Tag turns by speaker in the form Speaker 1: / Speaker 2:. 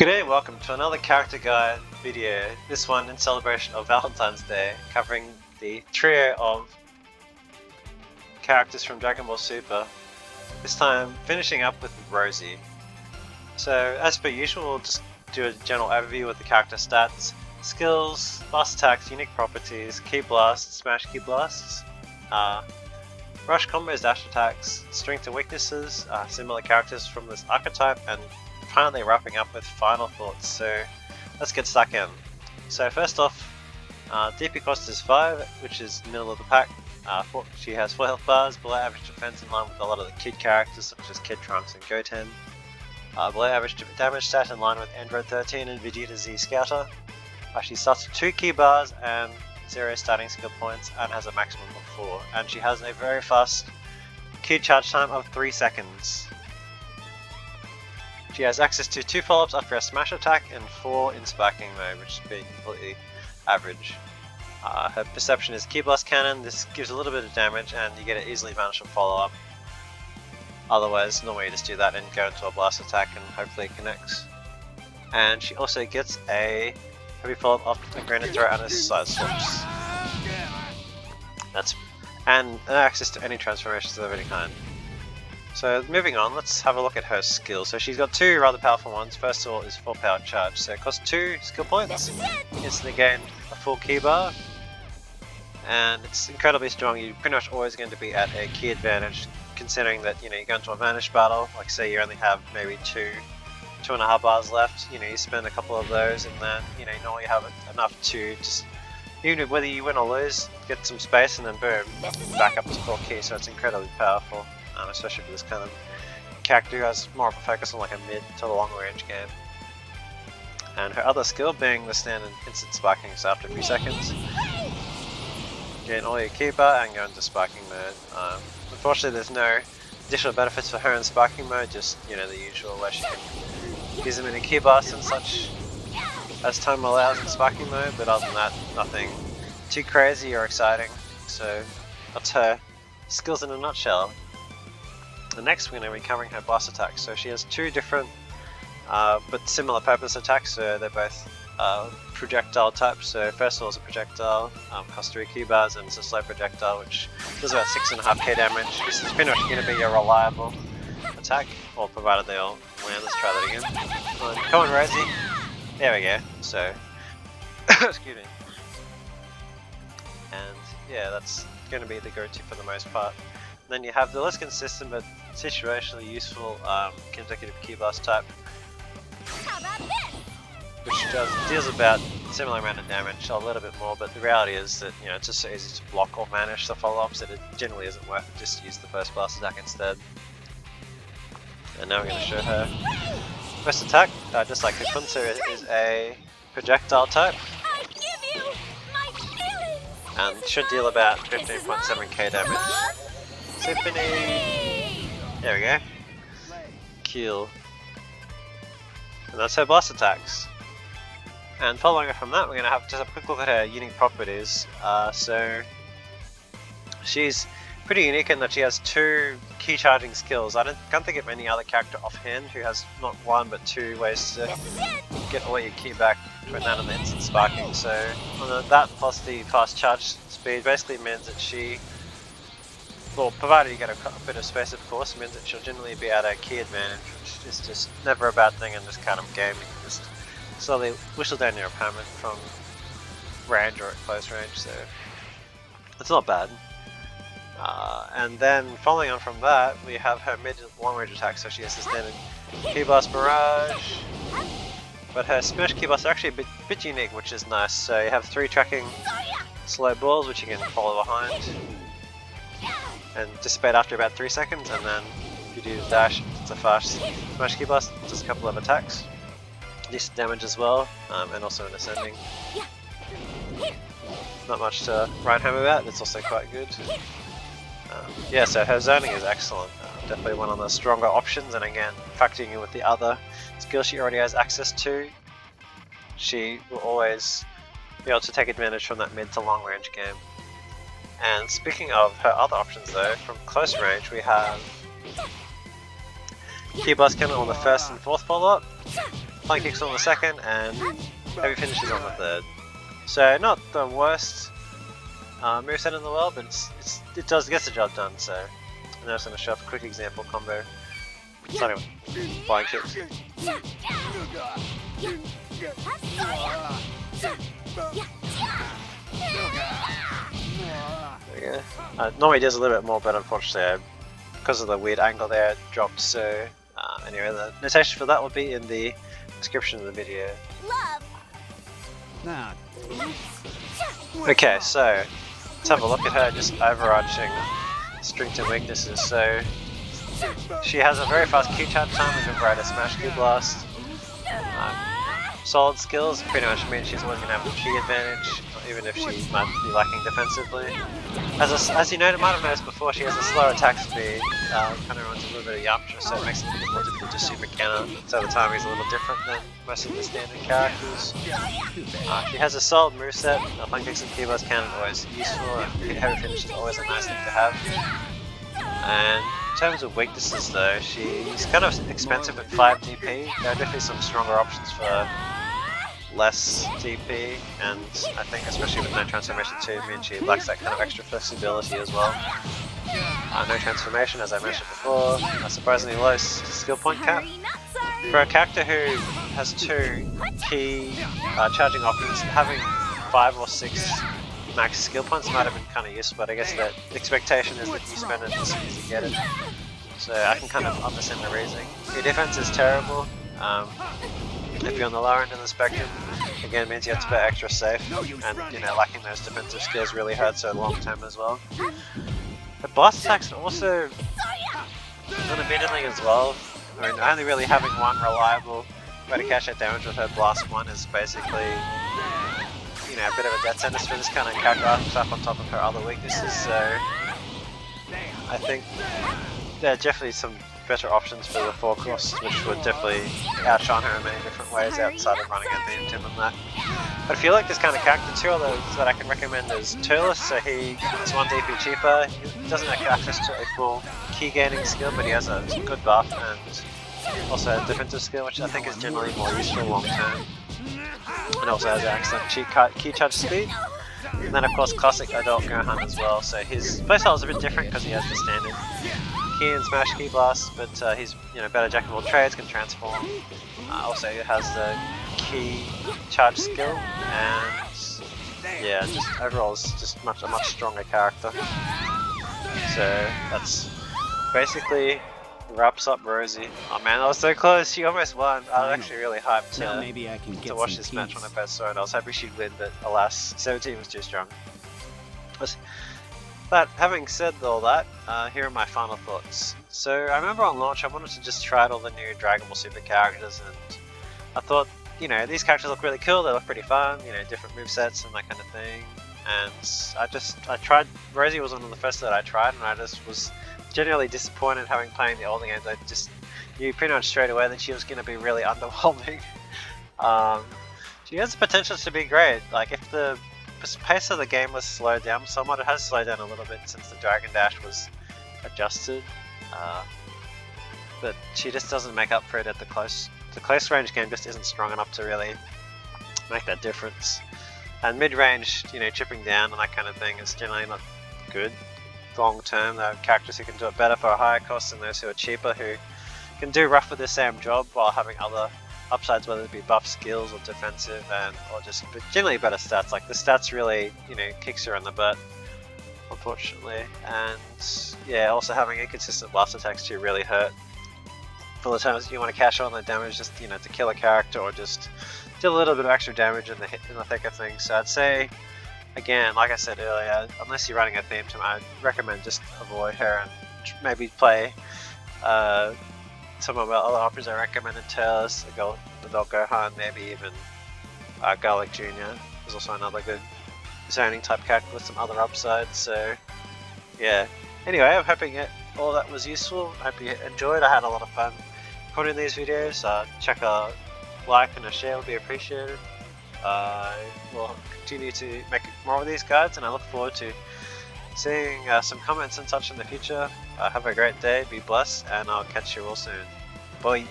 Speaker 1: G'day, welcome to another character guide video, this one in celebration of Valentine's Day, covering the trio of characters from Dragon Ball Super, this time finishing up with Roasie. So as per usual, we'll just do a general overview of the character stats, skills, blast attacks, unique properties, key blasts, smash key blasts, rush combos, dash attacks, strength and weaknesses, similar characters from this archetype, and finally wrapping up with final thoughts. So let's get stuck in. So first off, DP cost is 5, which is middle of the pack. She has 4 health bars, below average defense in line with a lot of the kid characters such as Kid Trunks and Goten. Below average damage stat in line with Android 13 and Vegeta Z Scouter. She starts with 2 key bars and 0 starting skill points and has a maximum of 4. And she has a very fast key charge time of 3 seconds. She has access to 2 follow-ups after a smash attack and 4 in sparking mode, which is being completely average. Her perception is Key Blast Cannon. This gives a little bit of damage and you get it easily vanish a follow-up. Otherwise, normally you just do that and go into a blast attack and hopefully it connects. And she also gets a heavy follow-up after the granite throw and a side swaps. And access to any transformations of any kind. So moving on, let's have a look at her skills. So she's got 2 rather powerful ones. First of all is full power charge. So it costs 2 skill points. Instantly gain a full key bar. And it's incredibly strong. You're pretty much always going to be at a key advantage, considering that you go into a vanished battle. Like say you only have maybe 2.5 bars left. You spend a couple of those, and then you normally have enough to just, even whether you win or lose, get some space, and then boom, back up to full key. So it's incredibly powerful. Especially for this kind of character who has more of a focus on like a mid to long range game. And her other skill being the standard instant sparking, so after a few seconds gain all your key bar and go into sparking mode. Unfortunately there's no additional benefits for her in sparking mode, just the usual where she can use them in a key blast and such as time allows in sparking mode, but other than that nothing too crazy or exciting. So that's her skills in a nutshell. And next we're going to be covering her blast attacks. So she has 2 different but similar purpose attacks, so they're both projectile types. So first of all is a projectile, costs 3 key bars, and it's a slow projectile which does about 6.5k damage. This is pretty much going to be a reliable attack, or provided they all land. Let's try that again. Come on Rosie! There we go. So, excuse me. And yeah, that's going to be the go-to for the most part. Then you have the less consistent but situationally useful consecutive key blast type, which deals about a similar amount of damage, a little bit more, but the reality is that it's just so easy to block or vanish the follow-ups that it generally isn't worth it just to use the first blast attack instead. And now we're going to show her first attack, just like Kunta, is a projectile type. And should deal about 15.7k damage. Symphony! There we go. Kill. And that's her blast attacks. And following up from that, we're going to have just a quick look at her unique properties. So she's pretty unique in that she has 2 key charging skills. I can't think of any other character offhand who has not 1 but 2 ways to get all your key back between that and the instant sparking. So that plus the fast charge speed basically means that she, well, provided you get a bit of space of course, means that she'll generally be at a key advantage, which is just never a bad thing in this kind of game. You can just slowly whistle down your opponent from range or at close range, so it's not bad. And then following on from that, we have her mid long range attack, so she has the standard Key Blast Barrage, but her smash Key Blasts are actually a bit unique, which is nice. So you have 3 tracking slow balls which you can follow behind and dissipate after about 3 seconds, and then if you do the dash, it's a fast smash key blast, just a couple of attacks. Decent damage as well, and also an ascending. Not much to write home about, it's also quite good. Yeah, so her zoning is excellent, definitely one of the stronger options, and again, factoring in with the other skills she already has access to, she will always be able to take advantage from that mid to long range game. And speaking of her other options though, from close range we have Key Blast Cannon on the 1st and 4th follow-up, flying kicks on the second, and heavy finishes on the third. So not the worst moveset in the world, but it does get the job done. So I'm just going to show off a quick example combo. Starting with flying kicks. There we go. Normally it does a little bit more, but unfortunately because of the weird angle there, it dropped. So anyway, the notation for that will be in the description of the video. Okay, so let's have a look at her just overarching strengths and weaknesses. So she has a very fast Q charge time with a brighter smash Q blast. Solid skills pretty much means she's always going to have the Q advantage, even if she might be lacking defensively. As you might have noticed before, she has a slower attack speed, kind of runs a little bit of Yamcha, so it makes it a bit more difficult to super counter. So the timing is a little different than most of the standard characters. She has a solid moveset, flank kicks and keyboards cannon always useful, and heavy finish is always a nice thing to have. And in terms of weaknesses though, she's kind of expensive at 5 DP. There are definitely some stronger options for less DP, and I think especially with no transformation 2 means she lacks that kind of extra flexibility as well. No transformation, as I mentioned before, a surprisingly low skill point cap. For a character who has 2 key charging options, having 5 or 6 max skill points might have been kind of useful, but I guess the expectation is that you spend it as soon as you get it. So I can kind of understand the reasoning. Your defense is terrible. If you're on the lower end of the spectrum, again means you have to play extra safe, and lacking those defensive skills really hurts her long term as well. But blast attacks are also unabidingly as well. I mean, only really having one reliable way to cash out damage with her blast 1 is basically a bit of a death sentence for this kind of character archetype on top of her other weaknesses. So I think there are definitely some better options for the 4 cost, which would definitely outshine her in many different ways outside of running a theme Tim and that. But if you like this kind of character, 2 others that I can recommend is Turles. So he is 1 DP cheaper, he doesn't have access to a full key gaining skill, but he has a good buff and also a defensive skill, which I think is generally more useful long term. And also has an excellent key charge speed. And then of course classic adult Gohan as well, so his playstyle is a bit different because he has the standard key and smash key blast, but he's better jack of all trades, can transform. Also he has the key charge skill, and yeah, just overall is just a much stronger character. So that's basically wraps up Rosie. Oh man, I was so close, she almost won. I was actually really hyped to watch this match when I first saw it. I was hoping she'd win, but alas, 17 was too strong. But having said all that, here are my final thoughts. So I remember on launch I wanted to just try out all the new Dragon Ball Super characters, and I thought, these characters look really cool, they look pretty fun, different movesets and that kind of thing. And I tried, Rosie was one of the first that I tried, and I just was genuinely disappointed having played the older games. I just knew pretty much straight away that she was going to be really underwhelming. She has the potential to be great. Like if the pace of the game was slowed down somewhat, it has slowed down a little bit since the Dragon Dash was adjusted. But she just doesn't make up for it at the close range game just isn't strong enough to really make that difference. And mid-range, chipping down and that kind of thing is generally not good long term. There are characters who can do it better for a higher cost than those who are cheaper, who can do roughly the same job while having other upsides, whether it be buff skills or defensive or just generally better stats. Like the stats really, kicks her in the butt, unfortunately. And yeah, also having inconsistent blast attacks too really hurt. For the times you want to cash on the damage just to kill a character or just do a little bit of extra damage in the thick of things. So I'd say, again, like I said earlier, unless you're running a theme team, I'd recommend just avoid her and maybe play some of the other options I recommended. Turles, Adult Gohan, maybe even Garlic Jr. is also another good zoning type character with some other upsides. So yeah, anyway, I'm hoping all that was useful. I hope you enjoyed. I had a lot of fun recording these videos. Check a like and a share would be appreciated. We'll continue to make more of these guides, and I look forward to seeing some comments and such in the future. Have a great day, be blessed, and I'll catch you all soon. Bye!